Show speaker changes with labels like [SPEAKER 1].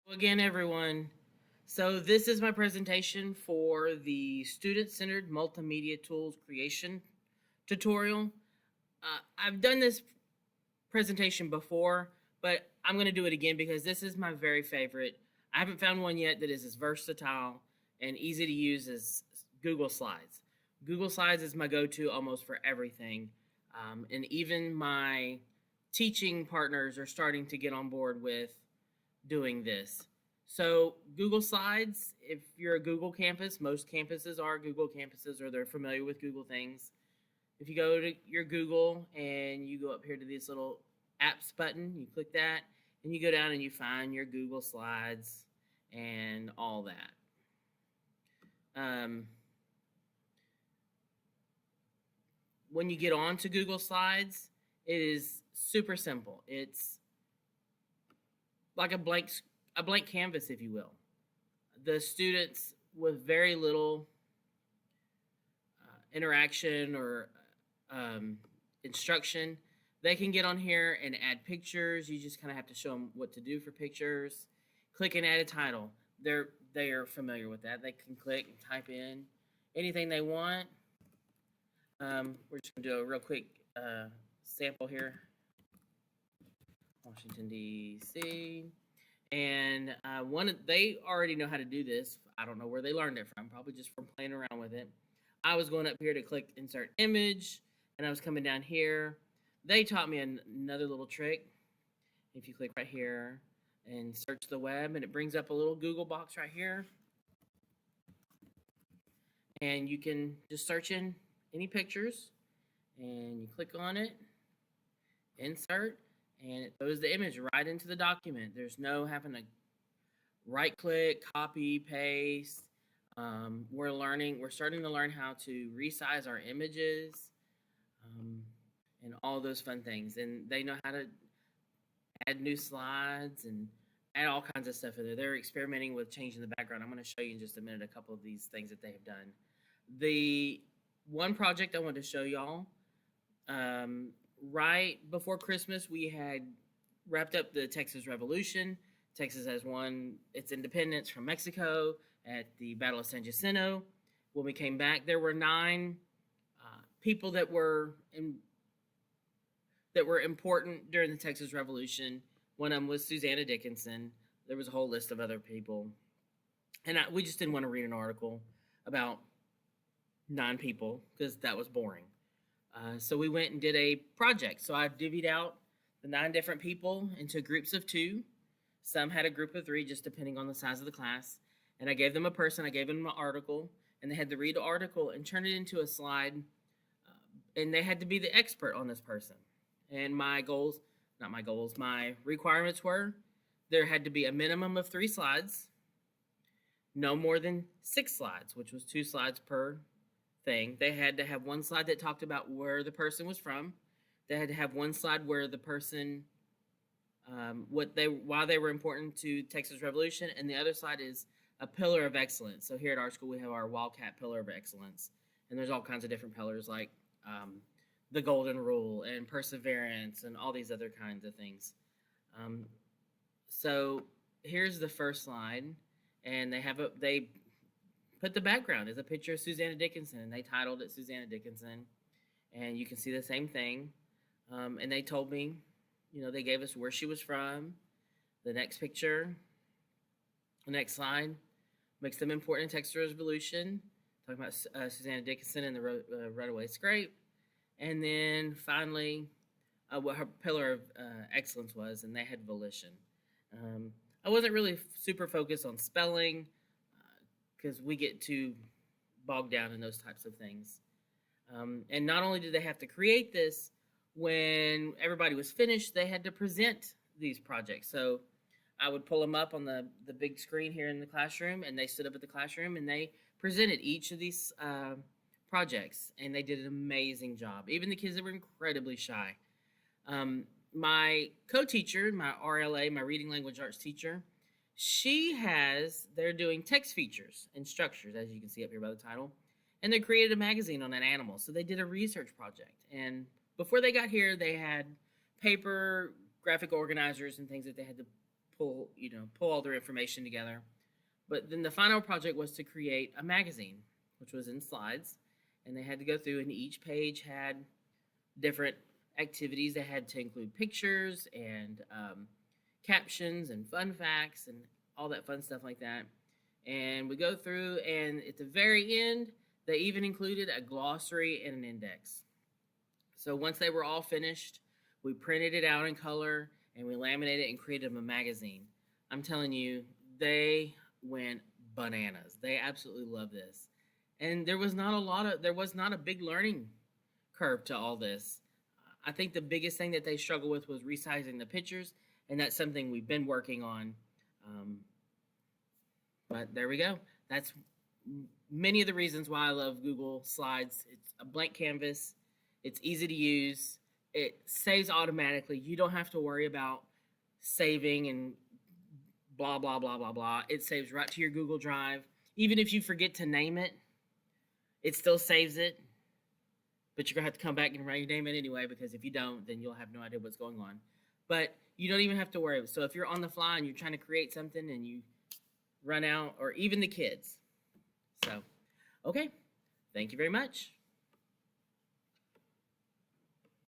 [SPEAKER 1] Again, everyone. So this is my presentation for the Student-Centered Multimedia Tools Creation tutorial. I've done this presentation before, but I'm going to do it again because this is my very favorite. I haven't found one yet that is as versatile and easy to use as Google Slides. Google Slides is my go-to almost for everything, and even my teaching partners are starting to get on board with doing this. So Google Slides, if you're a Google campus, most campuses are Google campuses or they're familiar with Google things. If you go to your Google and you go up here to this little apps button, you click that and you go down and you find your Google Slides and all that. When you get on to Google Slides, it is super simple. It's like a blank canvas, if you will. The students with very little interaction or instruction, they can get on here and add pictures. You just kind of have to show them what to do for pictures. Click and add a title. They are familiar with that. They can click and type in anything they want. We're just gonna do a real quick sample here. Washington, D.C. And they already know how to do this. I don't know where they learned it from, probably just from playing around with it. I was going up here to click insert image, and I was coming down here. They taught me another little trick. If you click right here and search the web, and it brings up a little Google box right here. And you can just search in any pictures, and you click on it, insert, and it throws the image right into the document. There's no having to right click, copy, paste. We're starting to learn how to resize our images, and all those fun things. And they know how to add new slides and add all kinds of stuff in there. They're experimenting with changing the background. I'm going to show you in just a minute a couple of these things that they have done. The one project I wanted to show y'all, right before Christmas, we had wrapped up the Texas Revolution. Texas has won its independence from Mexico at the Battle of San Jacinto. When we came back, there were 9 people that were important during the Texas Revolution. One of them was Susanna Dickinson. There was a whole list of other people, and we just didn't want to read an article about 9 people because that was boring. So we went and did a project. So I divvied out the 9 different people into groups of 2. Some had a group of 3, just depending on the size of the class. And I gave them a person, I gave them an article, and they had to read the article and turn it into a slide. And they had to be the expert on this person. And my requirements were there had to be a minimum of 3 slides, no more than 6 slides, which was 2 slides per thing. They had to have 1 slide that talked about where the person was from. They had to have 1 slide where the person, why they were important to Texas Revolution, and the other slide is a pillar of excellence. So here at our school, we have our Wildcat Pillar of Excellence, and there's all kinds of different pillars like the Golden Rule and Perseverance and all these other kinds of things. So here's the first slide, and they put the background as a picture of Susanna Dickinson, and they titled it Susanna Dickinson, and you can see the same thing. And they told me, they gave us where she was from. The next picture, the next slide, makes them important in Texas Revolution, talking about Susanna Dickinson and the runaway scrape. And then finally, what her pillar of excellence was, and they had volition. I wasn't really super focused on spelling because we get too bogged down in those types of things. And not only did they have to create this, when everybody was finished, they had to present these projects. So I would pull them up on the big screen here in the classroom, and they stood up at the classroom, and they presented each of these projects, and they did an amazing job. Even the kids that were incredibly shy. My co-teacher, my RLA, my Reading Language Arts teacher, they're doing text features and structures, as you can see up here by the title, and they created a magazine on an animal. So they did a research project, and before they got here, they had paper graphic organizers and things that they had to pull all their information together. But then the final project was to create a magazine, which was in slides, and they had to go through, and each page had different activities. They had to include pictures and captions and fun facts and all that fun stuff like that. And we go through, and at the very end, they even included a glossary and an index. So once they were all finished, we printed it out in color and we laminated it and created a magazine. I'm telling you, they went bananas. They absolutely love this. And there was not a big learning curve to all this. I think the biggest thing that they struggled with was resizing the pictures, and that's something we've been working on. But there we go. That's many of the reasons why I love Google Slides. It's a blank canvas. It's easy to use. It saves automatically. You don't have to worry about saving and blah, blah, blah, blah, blah. It saves right to your Google Drive. Even if you forget to name it, it still saves it. But you're going to have to come back and rename it anyway, because if you don't, then you'll have no idea what's going on. But you don't even have to worry. So if you're on the fly and you're trying to create something and you run out, or even the kids. So, okay. Thank you very much.